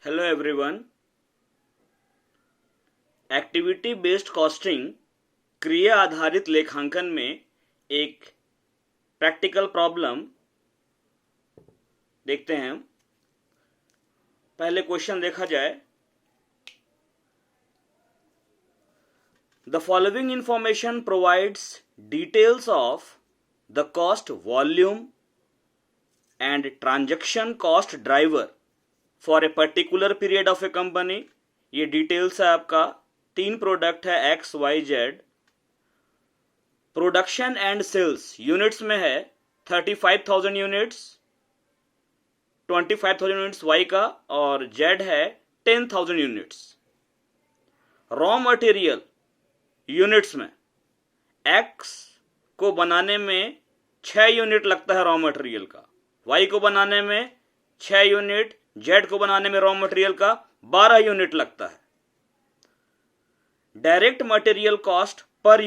Hello everyone. Activity based costing क्रिया आधारित लेखांकन में एक प्रैक्टिकल प्रॉब्लम देखते हैं। पहले क्वेश्चन देखा जाए। The following information provides details of the cost volume and transaction cost driver for a particular period of a company. ये डिटेल्स है आपका। 3 प्रोडक्ट है X Y Z. Production and sales units में है 35,000 यूनिट्स, 25,000 यूनिट्स वाई का और Z है 10,000 units. Raw material units में एक्स को बनाने में 6 यूनिट लगता है रॉ मटेरियल का, वाई को बनाने में 6 यूनिट, जेड को बनाने में रॉ मटेरियल का 12 यूनिट लगता है। Direct material cost per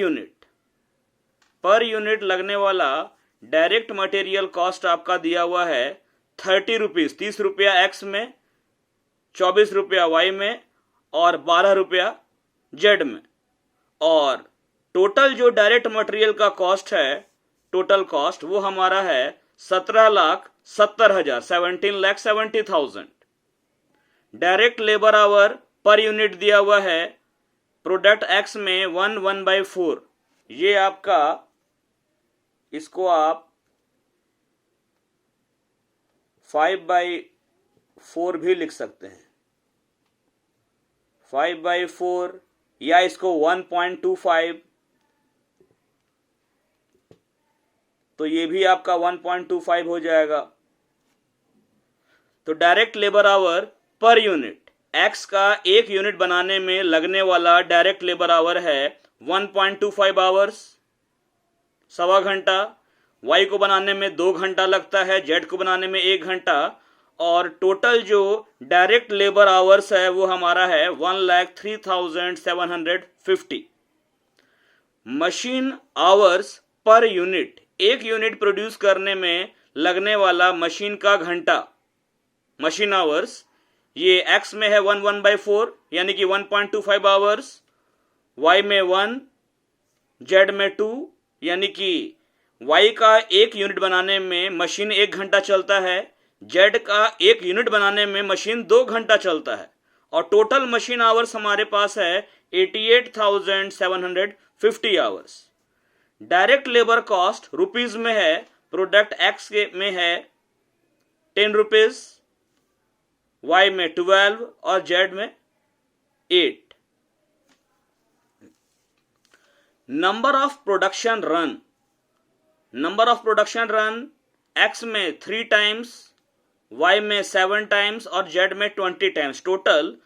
unit लगने वाला डायरेक्ट मटेरियल कॉस्ट आपका दिया हुआ है 30 रुपीज, 30 रुपया एक्स में, 24 रुपया वाई में और 12 रुपया जेड में। और टोटल जो डायरेक्ट मटेरियल का कॉस्ट है, टोटल कॉस्ट वो हमारा है 17,70,000, 17,70,000। Direct labour our per unit दिया हुआ है प्रोडक्ट एक्स में 1/4। ये आपका, इसको आप 5/4 भी लिख सकते हैं, 5/4, या इसको 1.25, तो ये भी आपका 1.25 हो जाएगा। तो direct labour our per unit, x का एक यूनिट बनाने में लगने वाला डायरेक्ट लेबर आवर है 1.25 आवर्स, सवा घंटा। वाई को बनाने में 2 घंटा लगता है, जेड को बनाने में 1 घंटा। और टोटल जो डायरेक्ट लेबर आवर्स है वो हमारा है 1,03,750। मशीन आवर्स पर यूनिट, एक यूनिट प्रोड्यूस करने में लगने वाला मशीन का घंटा, मशीन आवर्स, ये एक्स में है 1/4 यानी कि 1.25 आवर्स, वाई में 1, जेड में 2 यानी कि वाई का एक यूनिट बनाने में मशीन 1 घंटा चलता है, जेड का एक यूनिट बनाने में मशीन 2 घंटा चलता है। और टोटल मशीन आवर्स हमारे पास है 88,750 hours. Direct labour cost rupees में है, प्रोडक्ट एक्स के में है 10 रुपीज, वाई में 12 और जेड में 8। Number of production run x में 3 टाइम्स, वाई में 7 टाइम्स और जेड में 20 टाइम्स। टोटल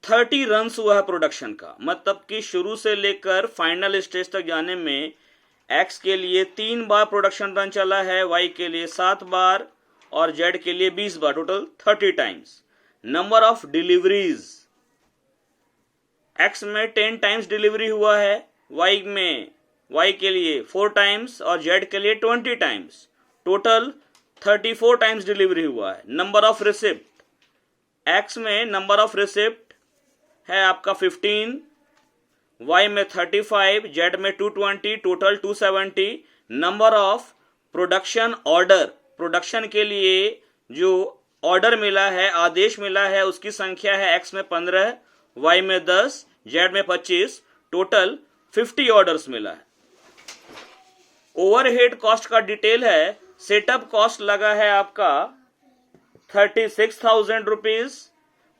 30 रन्स हुआ है प्रोडक्शन का। मतलब कि शुरू से लेकर फाइनल स्टेज तक जाने में एक्स के लिए 3 बार प्रोडक्शन रन चला है, वाई के लिए 7 बार और जेड के लिए 20 बार, total 30 times. Number of deliveries, X में 10 टाइम्स डिलीवरी हुआ है, वाई के लिए 4 टाइम्स और जेड के लिए 20 टाइम्स, टोटल 34 टाइम्स डिलीवरी हुआ है। नंबर ऑफ रिसिप्ट, एक्स में नंबर ऑफ रिसिप्ट है आपका 15, वाई में 35, जेड में 220, total 270। Number of production order, production के लिए जो ऑर्डर मिला है, आदेश मिला है, उसकी संख्या है एक्स में 15, वाई में 10, जेड में 25, टोटल 50 ऑर्डर्स मिला है। ओवरहेड कॉस्ट का डिटेल है। सेटअप कॉस्ट लगा है आपका 36,000 रुपीज,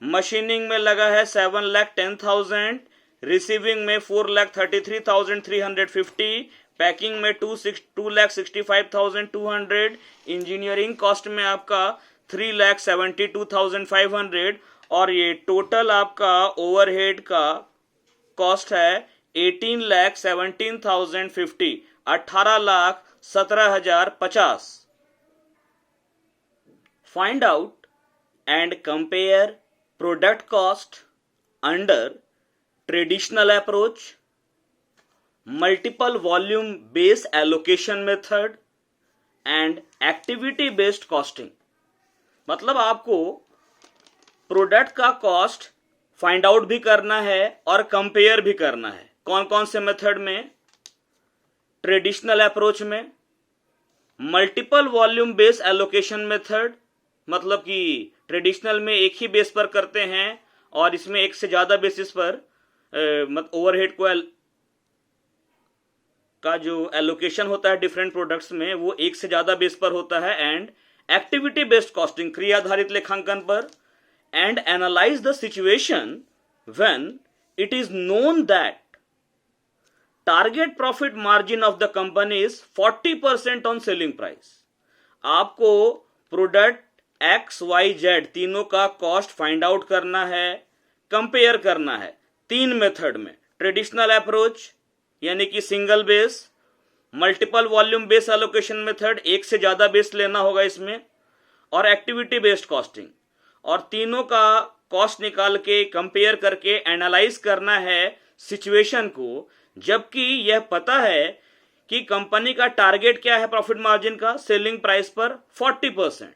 मशीनिंग में लगा है 7,10,000, रिसीविंग में 4,33,350, पैकिंग में 2,65,200, इंजीनियरिंग कॉस्ट में आपका 3,72,500 और ये टोटल आपका ओवरहेड का कॉस्ट है 18,17,050, 18,17,050। Find out and compare product cost under traditional approach, multiple volume base allocation method and activity based costing. मतलब आपको प्रोडक्ट का कॉस्ट फाइंड आउट भी करना है और कंपेयर भी करना है। कौन कौन से मेथड में? ट्रेडिशनल अप्रोच में, multiple volume base allocation method, मतलब कि ट्रेडिशनल में एक ही बेस पर करते हैं और इसमें एक से ज्यादा बेसिस पर ओवरहेड को का जो एलोकेशन होता है डिफरेंट प्रोडक्ट्स में वो एक से ज्यादा बेस पर होता है। एंड एक्टिविटी बेस्ड कॉस्टिंग, क्रिया आधारित लेखांकन पर। And analyse the situation when it is known that target profit margin of the company is 40% on selling price. आपको प्रोडक्ट एक्स वाई जेड तीनों का कॉस्ट फाइंड आउट करना है, कंपेयर करना है 3 मेथड में। ट्रेडिशनल अप्रोच यानी कि single base, multiple volume base allocation method, एक से ज्यादा बेस लेना होगा इसमें, और एक्टिविटी बेस्ड कॉस्टिंग। और तीनों का कॉस्ट निकाल के कंपेयर करके एनालाइज करना है सिचुएशन को, जबकि यह पता है कि कंपनी का टारगेट क्या है प्रॉफिट मार्जिन का सेलिंग प्राइस पर 40%।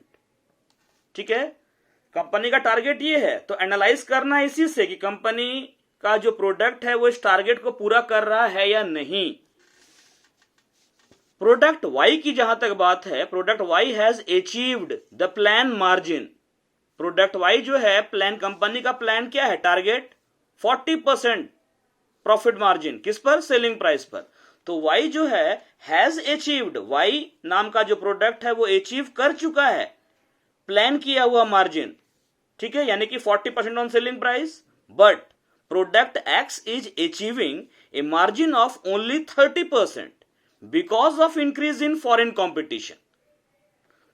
ठीक है, कंपनी का टारगेट ये है, तो एनालाइज करना है इसी से कि कंपनी का जो प्रोडक्ट है वो इस टारगेट को पूरा कर रहा है या नहीं। प्रोडक्ट वाई की जहां तक बात है, product Y has achieved the plan margin. Product Y जो है प्लान, कंपनी का प्लान क्या है? टारगेट 40% प्रॉफिट मार्जिन, किस पर? सेलिंग प्राइस पर। तो वाई जो है हैज अचीव्ड, वाई नाम का जो प्रोडक्ट है वो अचीव कर चुका है प्लान किया हुआ मार्जिन। ठीक है, यानी कि 40% on selling price. But product x is achieving a margin of only 30% because of increase in foreign competition.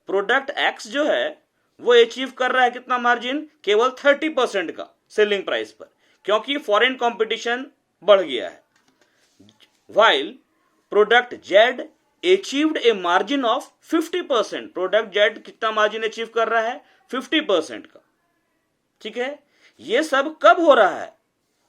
Product x जो है वो अचीव कर रहा है कितना मार्जिन? केवल 30% का सेलिंग प्राइस पर, क्योंकि फॉरेन कॉम्पिटिशन बढ़ गया है। while product Z achieved A margin of 50%। Product Z कितना मार्जिन अचीव कर रहा है? 50% का। ठीक है, ये सब कब हो रहा है?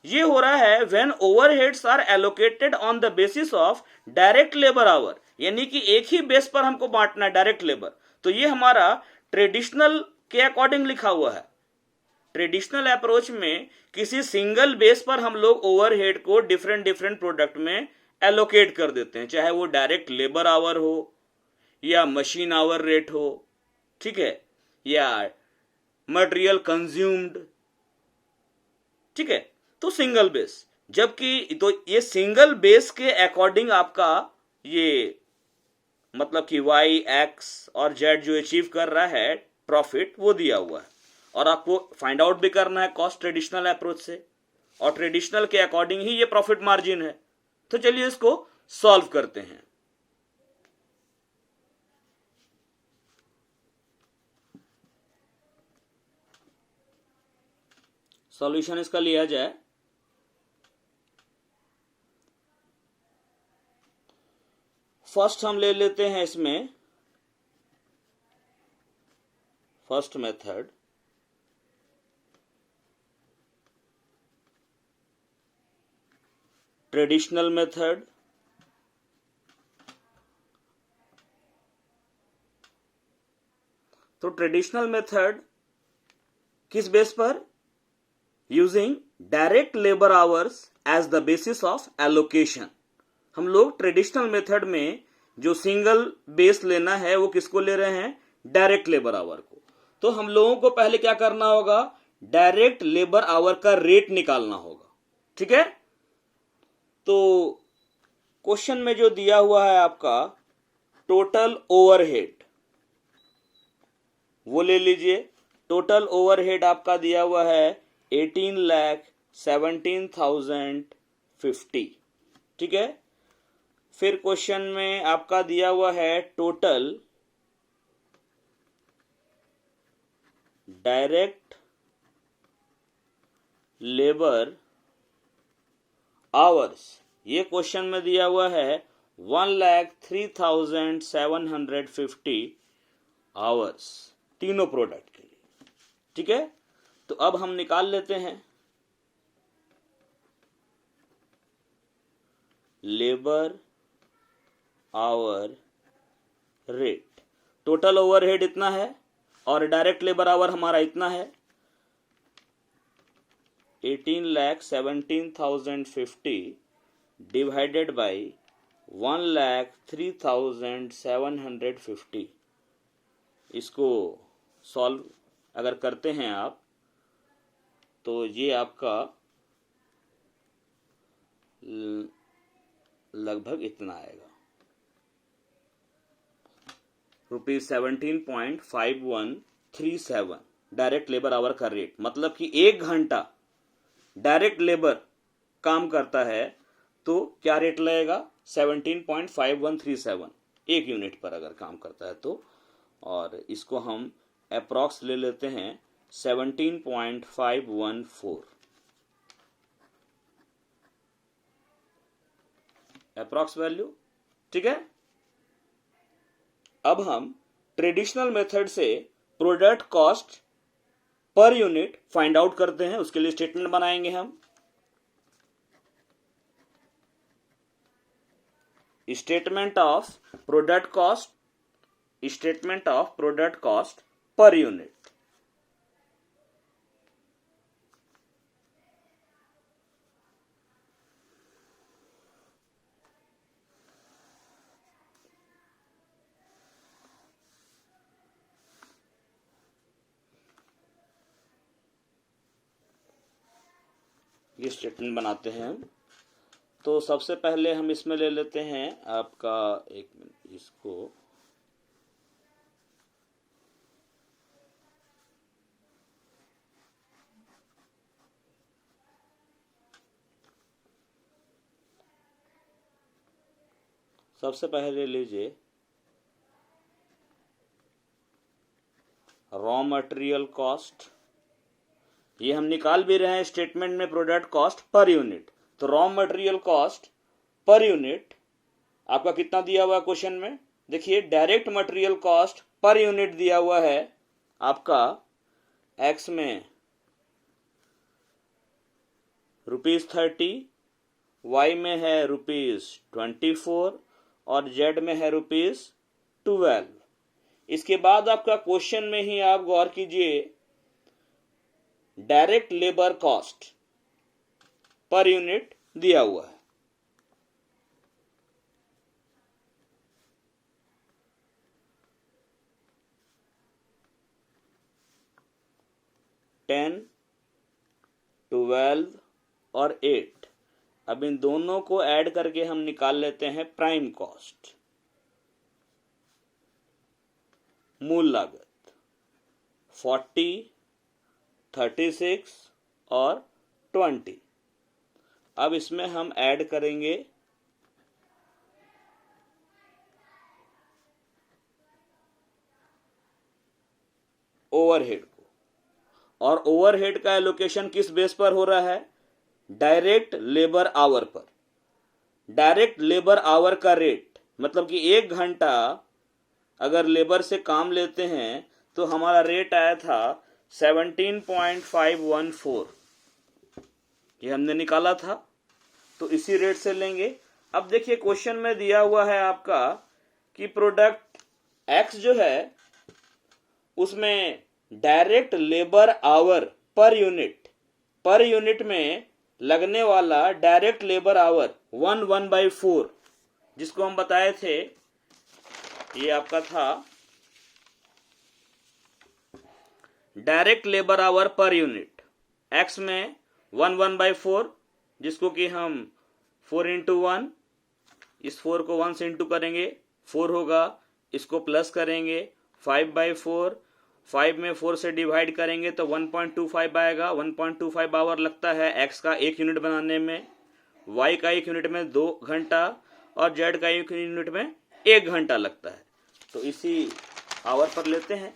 ये हो रहा है when overheads are allocated on the basis of direct labor hour, यानी कि एक ही बेस पर हमको बांटना है डायरेक्ट लेबर। तो ये हमारा ट्रेडिशनल के अकॉर्डिंग लिखा हुआ है। ट्रेडिशनल अप्रोच में किसी सिंगल बेस पर हम लोग ओवरहेड को डिफरेंट डिफरेंट प्रोडक्ट में एलोकेट कर देते हैं, चाहे वो डायरेक्ट लेबर आवर हो या मशीन आवर रेट हो, ठीक है, या मटेरियल कंज्यूम्ड। ठीक है, तो सिंगल बेस, जबकि तो ये सिंगल बेस के अकॉर्डिंग आपका ये मतलब कि वाई एक्स और जेड जो अचीव कर रहा है प्रॉफिट वो दिया हुआ है, और आपको फाइंड आउट भी करना है कॉस्ट ट्रेडिशनल अप्रोच से, और ट्रेडिशनल के अकॉर्डिंग ही ये प्रॉफिट मार्जिन है। तो चलिए इसको सॉल्व करते हैं। सॉल्यूशन इसका लिया जाए। फर्स्ट हम ले लेते हैं इसमें फर्स्ट मेथड, ट्रेडिशनल मेथड। तो ट्रेडिशनल मेथड किस बेस पर? Using direct labour hours as the basis of allocation. हम लोग ट्रेडिशनल मेथड में जो सिंगल बेस लेना है वो किसको ले रहे हैं? डायरेक्ट लेबर आवर को। तो हम लोगों को पहले क्या करना होगा? डायरेक्ट लेबर आवर का रेट निकालना होगा। ठीक है, तो क्वेश्चन में जो दिया हुआ है आपका टोटल ओवरहेड, वो ले लीजिए। टोटल ओवरहेड आपका दिया हुआ है 18,17,050। ठीक है, फिर क्वेश्चन में आपका दिया हुआ है टोटल डायरेक्ट लेबर आवर्स, ये क्वेश्चन में दिया हुआ है 1,03,750 आवर्स तीनों प्रोडक्ट के लिए। ठीक है, तो अब हम निकाल लेते हैं labour hour rate. Total overhead इतना है और डायरेक्ट लेबर आवर हमारा इतना है। 18,17,050 डिवाइडेड बाई 1,03,750। इसको सॉल्व अगर करते हैं आप तो ये आपका लगभग इतना आएगा, ₹17.5137 डायरेक्ट लेबर आवर का रेट। मतलब कि 1 घंटा डायरेक्ट लेबर काम करता है तो क्या रेट लगेगा, 17.5137 एक यूनिट पर अगर काम करता है तो। और इसको हम अप्रॉक्स ले लेते हैं 17.514 अप्रॉक्स वैल्यू। ठीक है, अब हम ट्रेडिशनल मेथड से product cost per unit find out करते हैं। उसके लिए स्टेटमेंट बनाएंगे हम। Statement of product cost, statement of product cost per unit. ये स्टेटमेंट बनाते हैं हम। तो सबसे पहले हम इसमें ले लेते हैं आपका, एक मिनट, इसको सबसे पहले लीजिए रॉ मटेरियल कॉस्ट। ये हम निकाल भी रहे हैं स्टेटमेंट में प्रोडक्ट कॉस्ट पर यूनिट। तो raw material cost per unit आपका कितना दिया हुआ है क्वेश्चन में, देखिए direct material cost per unit दिया हुआ है आपका एक्स में ₹30, वाई में है ₹24 और जेड में है ₹12। इसके बाद आपका क्वेश्चन में ही आप गौर कीजिए, direct labour cost per unit दिया हुआ है। $10, $12 और 8। अब इन दोनों को ऐड करके हम निकाल लेते हैं प्राइम कॉस्ट, मूल लागत 40, 36 और 20। अब इसमें हम ऐड करेंगे ओवरहेड को, और ओवरहेड का एलोकेशन किस बेस पर हो रहा है, डायरेक्ट लेबर आवर पर। डायरेक्ट लेबर आवर का रेट मतलब कि 1 घंटा अगर लेबर से काम लेते हैं तो हमारा रेट आया था 17.514, ये हमने निकाला था। तो इसी रेट से लेंगे। अब देखिए क्वेश्चन में दिया हुआ है आपका कि प्रोडक्ट एक्स जो है उसमें direct labour our per unit में लगने वाला डायरेक्ट लेबर आवर 1/4, जिसको हम बताए थे, ये आपका था direct labour our per unit. X में 1/4, जिसको कि हम 4 × 1, इस 4 को 1 से इंटू करेंगे 4 होगा, इसको प्लस करेंगे 5/4, 5 में 4 से डिवाइड करेंगे तो 1.25 आएगा। 1.25 आवर लगता है एक्स का 1 यूनिट बनाने में, वाई का 1 यूनिट में 2 घंटा और जेड का 1 यूनिट में 1 घंटा लगता है। तो इसी आवर पर लेते हैं।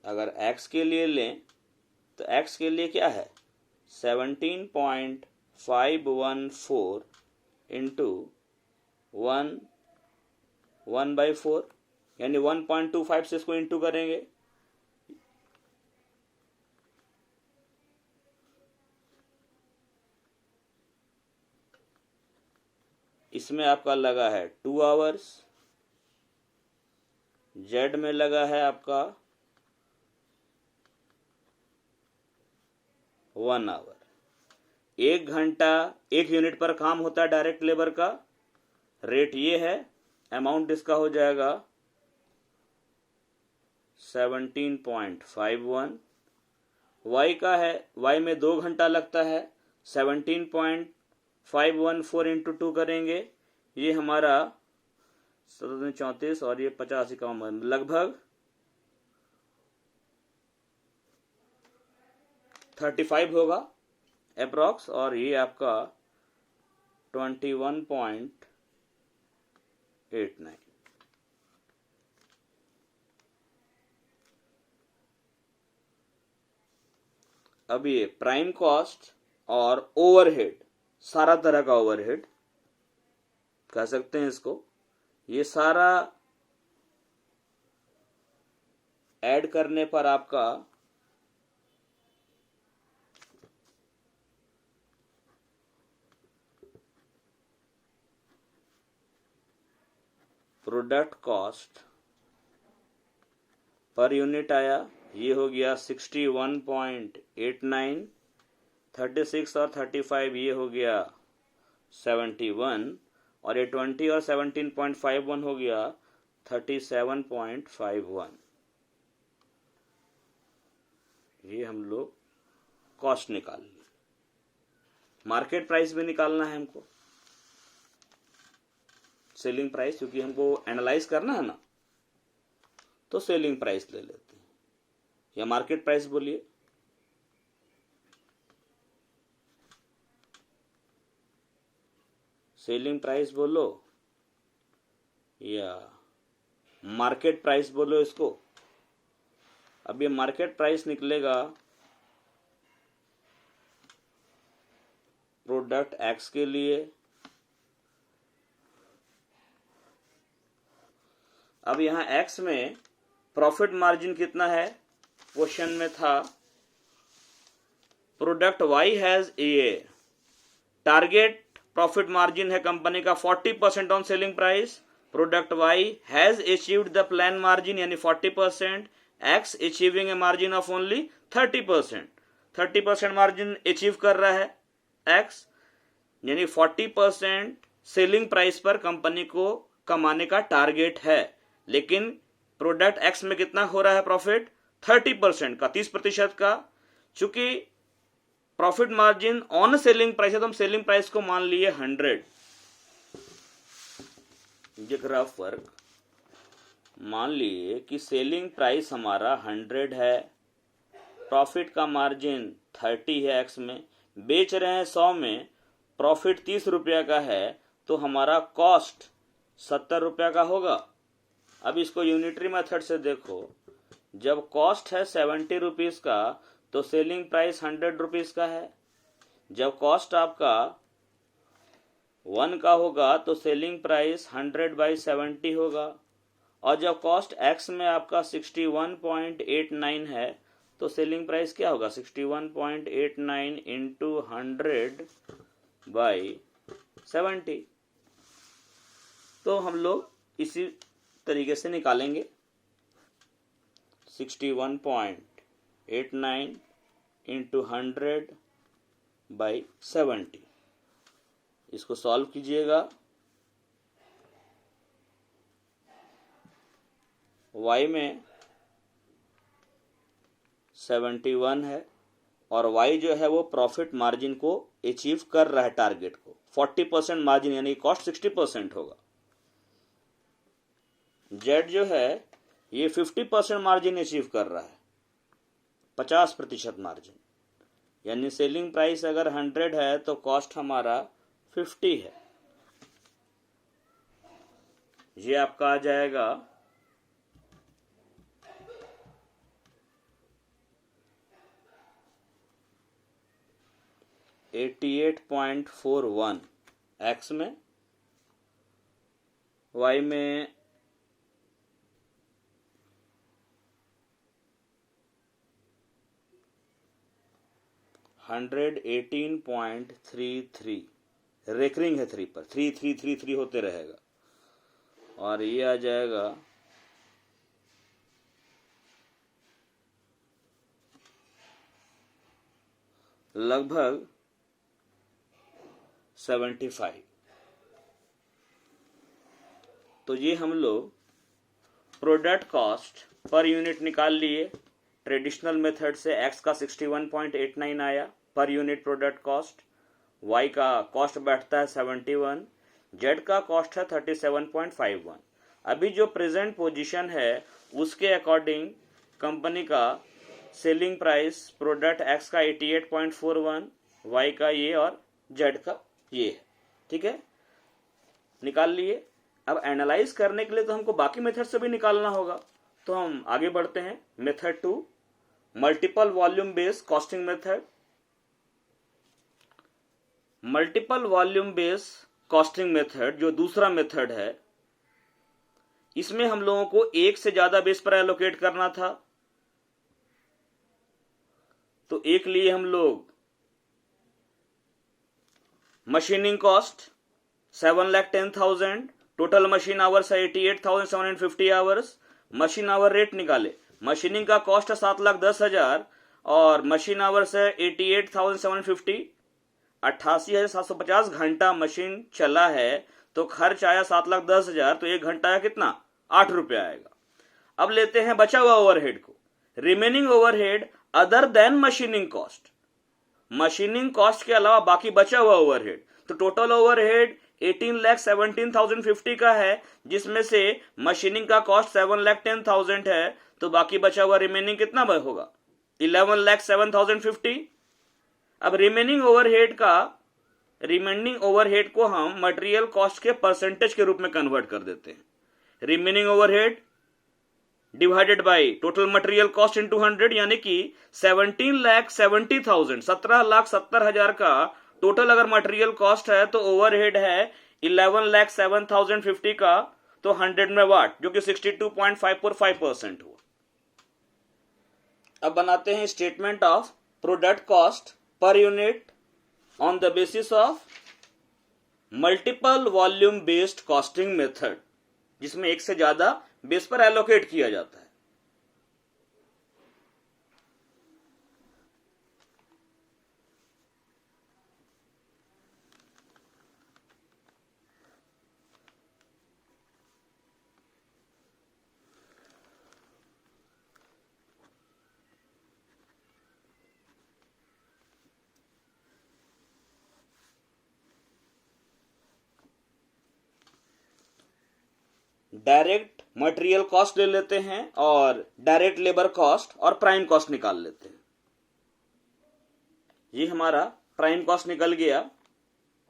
अगर x के लिए लें तो x के लिए क्या है, 17.514 इंटू 1/4 यानी 1.25 से इसको इंटू करेंगे। इसमें आपका लगा है 2 आवर्स, जेड में लगा है आपका 1 आवर। 1 घंटा 1 यूनिट पर काम होता है डायरेक्ट लेबर का, रेट ये है, अमाउंट इसका हो जाएगा 17.51। वाई का है, वाई में 2 घंटा लगता है, 17.514 इंटू 2 करेंगे, ये हमारा 34 और ये 50 का लगभग 35 होगा अप्रॉक्स, और ये आपका 21.89। अब ये प्राइम कॉस्ट और ओवरहेड, सारा तरह का ओवरहेड कह सकते हैं इसको, ये सारा ऐड करने पर आपका प्रोडक्ट कॉस्ट पर यूनिट आया, ये हो गया 61.89, 36 और 35 ये हो गया 71, और ये 20 और 17.51 हो गया 37.51। ये हम लोग कॉस्ट निकाल लिए। मार्केट प्राइस भी निकालना है हमको, सेलिंग प्राइस, क्योंकि हमको एनालाइज करना है ना, तो सेलिंग प्राइस ले लेते हैं, या मार्केट प्राइस बोलिए। सेलिंग प्राइस बोलो या मार्केट प्राइस बोलो इसको। अब ये मार्केट प्राइस निकलेगा प्रोडक्ट एक्स के लिए। अब यहां एक्स में प्रॉफिट मार्जिन कितना है, क्वेश्चन में था product Y has a target profit margin है कंपनी का 40% on selling price, product Y has achieved the plan margin यानी 40%, X achieving a margin of only 30%। 30% margin achieve कर रहा है एक्स, यानी 40% सेलिंग प्राइस पर कंपनी को कमाने का टारगेट है, लेकिन प्रोडक्ट एक्स में कितना हो रहा है प्रॉफिट, 30% का, 30% का। चूंकि profit margin on selling price है तो हम सेलिंग प्राइस को मान लिए 100। ये ग्राफ वर्क, मान लिए कि सेलिंग प्राइस हमारा 100 है, प्रॉफिट का मार्जिन 30 है, एक्स में बेच रहे हैं 100 में, प्रॉफिट 30 रुपया का है, तो हमारा कॉस्ट 70 रुपया का होगा। अब इसको यूनिटरी मेथड से देखो, जब कॉस्ट है 70 रुपीज का तो सेलिंग प्राइस 100 रुपीज का है। जब कॉस्ट आपका 1 का होगा तो सेलिंग प्राइस 100/70 होगा, और जब कॉस्ट एक्स में आपका 61.89 है तो सेलिंग प्राइस क्या होगा, 61.89 इंटू 100/70। तो हम लोग इसी तरीके से निकालेंगे, 61.89 इंटू 100/70। इसको सॉल्व कीजिएगा। y में 71 है, और y जो है वो प्रॉफिट मार्जिन को अचीव कर रहा है, टारगेट को 40% मार्जिन यानी कॉस्ट 60% होगा। z जो है ये 50% मार्जिन अचीव कर रहा है, 50% मार्जिन, यानी सेलिंग प्राइस अगर 100 है तो कॉस्ट हमारा 50 है। ये आपका आ जाएगा 88.41 एक्स में, वाई में 118.33, रेकरिंग है 3 पर, 3333 होते रहेगा, और ये आ जाएगा लगभग 75। तो ये हम लोग प्रोडक्ट कॉस्ट पर यूनिट निकाल लिए। ट्रेडिशनल मेथड से x का 61.89 आया per unit product cost, y का कॉस्ट बैठता है 71, z का कॉस्ट है 37.51। अभी जो प्रेजेंट पोजीशन है उसके अकॉर्डिंग कंपनी का सेलिंग प्राइस प्रोडक्ट x का 88.41, y का ये और z का ये है। ठीक है, निकाल लिए। अब एनालाइज करने के लिए तो हमको बाकी मेथड से भी निकालना होगा, तो हम आगे बढ़ते हैं। Method 2, multiple volume based costing method. Multiple volume based costing method जो दूसरा मेथड है, इसमें हम लोगों को एक से ज्यादा बेस पर एलोकेट करना था। तो एक लिए हम लोग machining cost 7,10,000, total machine hours है 88,750 आवर्स। मशीन आवर रेट निकाले। मशीनिंग का कॉस्ट है 7,10,000 और मशीन आवर्स है 88,750। 88,750 घंटा मशीन चला है तो खर्च आया 7,10,000, तो एक घंटा है कितना, 8 रुपया आएगा। अब लेते हैं बचा हुआ ओवरहेड को, remaining overhead other than machining cost. Machining cost के अलावा बाकी बचा हुआ ओवरहेड, तो टोटल ओवरहेड 18,17,050 का है, जिसमें से मशीनिंग का कॉस्ट 7,10,000 है, तो बाकी बचा हुआ रिमेनिंग कितना होगा, 11,07,050। अब रिमेनिंग ओवरहेड को हम मटेरियल कॉस्ट के परसेंटेज के रूप में कन्वर्ट कर देते हैं। Remaining overhead divided by total material cost into 100, यानी कि 17,70,000, 17,70,000 का टोटल अगर मटेरियल कॉस्ट है तो ओवरहेड है 11,07,050 का, तो 100 में वाट, जो कि 62.545% हुआ। अब बनाते हैं statement of product cost per unit on the basis of multiple volume based costing method, जिसमें एक से ज्यादा बेस पर एलोकेट किया जाता है। डायरेक्ट मटेरियल कॉस्ट ले लेते हैं और डायरेक्ट लेबर कॉस्ट और प्राइम कॉस्ट निकाल लेते हैं। ये हमारा प्राइम कॉस्ट निकल गया।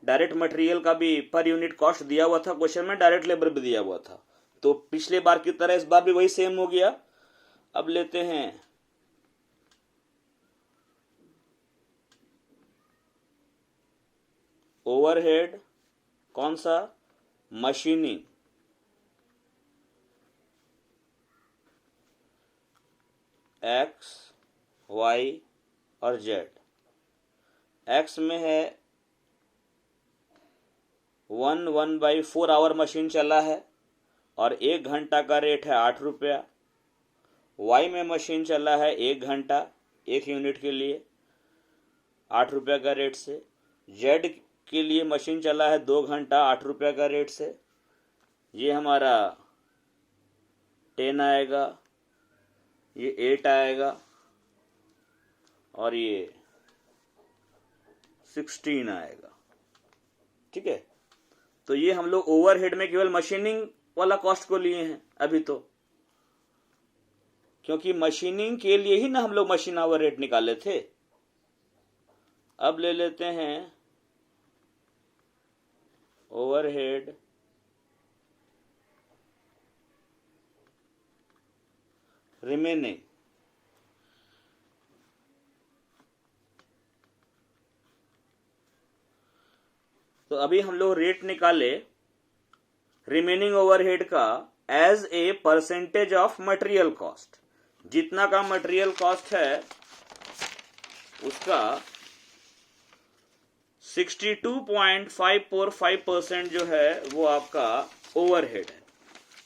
डायरेक्ट मटेरियल का भी पर यूनिट कॉस्ट दिया हुआ था क्वेश्चन में, डायरेक्ट लेबर भी दिया हुआ था, तो पिछले बार की तरह इस बार भी वही सेम हो गया। अब लेते हैं ओवरहेड, कौन सा, मशीनिंग, एक्स, वाई और जेड। एक्स में है 1/4 आवर मशीन चला है और 1 घंटा का रेट है 8 रुपया। वाई में मशीन चला है 1 घंटा 1 यूनिट के लिए 8 रुपया का रेट से। जेड के लिए मशीन चला है 2 घंटा 8 रुपया का रेट से। ये हमारा 10 आएगा, ये 8 आएगा और ये 16 आएगा। ठीक है, तो ये हम लोग ओवरहेड में केवल मशीनिंग वाला कॉस्ट को लिए हैं अभी, तो क्योंकि मशीनिंग के लिए ही ना हम लोग मशीन आवर रेट निकाले थे। अब ले लेते हैं ओवरहेड रिमेनिंग। तो अभी हम लोग रेट निकाले रिमेनिंग ओवरहेड का as a percentage of material cost. जितना का मटेरियल कॉस्ट है उसका 62.545% जो है वो आपका ओवरहेड है।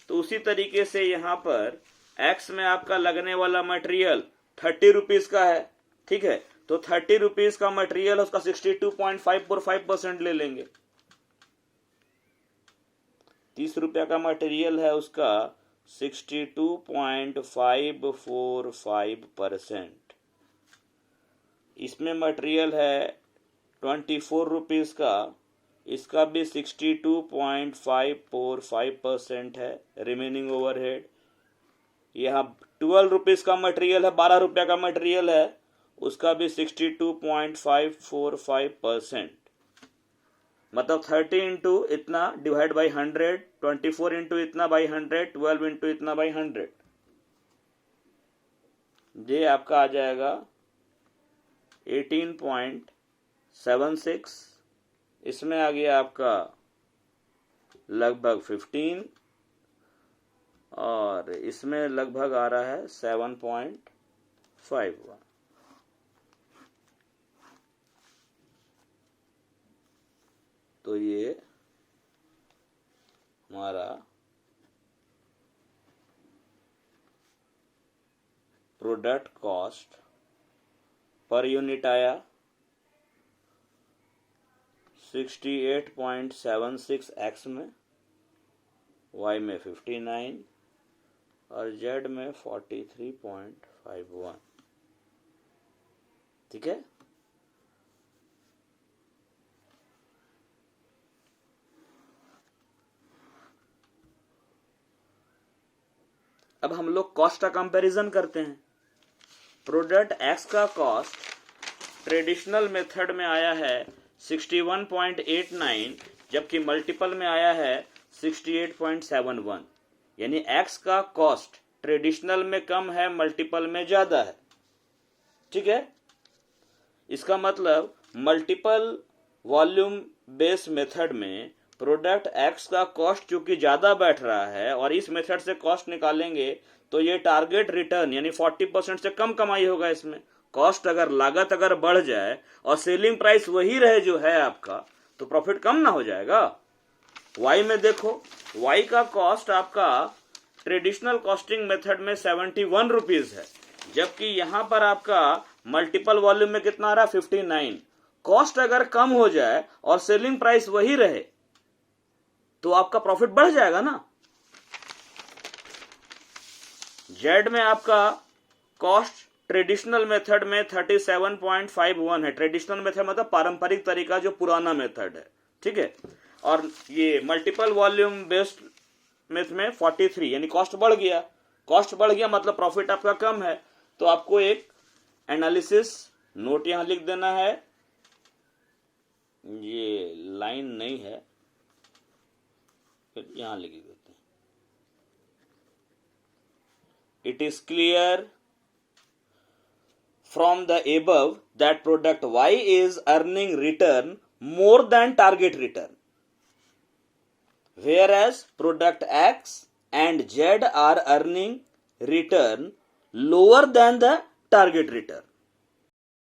तो उसी तरीके से यहां पर एक्स में आपका लगने वाला मटेरियल 30 रुपीज का है। ठीक है, तो 30 रुपीज का मटेरियल है, उसका 62.545% ले लेंगे। 30 रुपया का मटेरियल है, उसका 62.545%। इसमें मटेरियल है 24 रुपीज का, इसका भी 62.545% है रिमेनिंग ओवरहेड। यहाँ 12 रुपीज का मटेरियल है, 12 रुपया का मटेरियल है, उसका भी 62.545%। मतलब 30 इंटू इतना डिवाइड बाई 100, 24 इंटू इतना बाई 100, 12 इंटू इतना बाई 100, ये आपका आ जाएगा 18.76। इसमें आ गया आपका लगभग 15 और इसमें लगभग आ रहा है 7.51। तो ये हमारा प्रोडक्ट कॉस्ट पर यूनिट आया 68.76 एक्स में, वाई में 59 और जेड में 43.51। ठीक है। अब हम लोग कॉस्ट का कंपैरिजन करते हैं। प्रोडक्ट एक्स का कॉस्ट ट्रेडिशनल मेथड में आया है 61.89, जबकि मल्टीपल में आया है 68.71। यानी एक्स का कॉस्ट ट्रेडिशनल में कम है, मल्टीपल में ज्यादा है। ठीक है। इसका मतलब मल्टीपल वॉल्यूम बेस मेथड में प्रोडक्ट एक्स का कॉस्ट चूंकि ज्यादा बैठ रहा है और इस मेथड से कॉस्ट निकालेंगे तो ये टारगेट रिटर्न यानी 40% से कम कमाई होगा। इसमें कॉस्ट अगर लागत अगर बढ़ जाए और सेलिंग प्राइस वही रहे जो है आपका, तो प्रॉफिट कम ना हो जाएगा। वाई में देखो, वाई का कॉस्ट आपका ट्रेडिशनल कॉस्टिंग मेथड में 71 रुपीज है, जबकि यहां पर आपका मल्टीपल वॉल्यूम में कितना आ रहा है 59। कॉस्ट अगर कम हो जाए और सेलिंग प्राइस वही रहे तो आपका प्रॉफिट बढ़ जाएगा ना। जेड में आपका कॉस्ट ट्रेडिशनल मेथड में 37.51 है। ट्रेडिशनल मेथड मतलब पारंपरिक तरीका, जो पुराना मेथड है। ठीक है। और ये मल्टीपल वॉल्यूम बेस्ड मेथड में 43, यानी कॉस्ट बढ़ गया। कॉस्ट बढ़ गया मतलब प्रॉफिट आपका कम है। तो आपको एक एनालिसिस नोट यहां लिख देना है। ये लाइन नहीं है, फिर यहां लिख देते हैं। It is clear from the above that product Y is earning return more than target return, whereas product X and Z are earning return lower than the target return.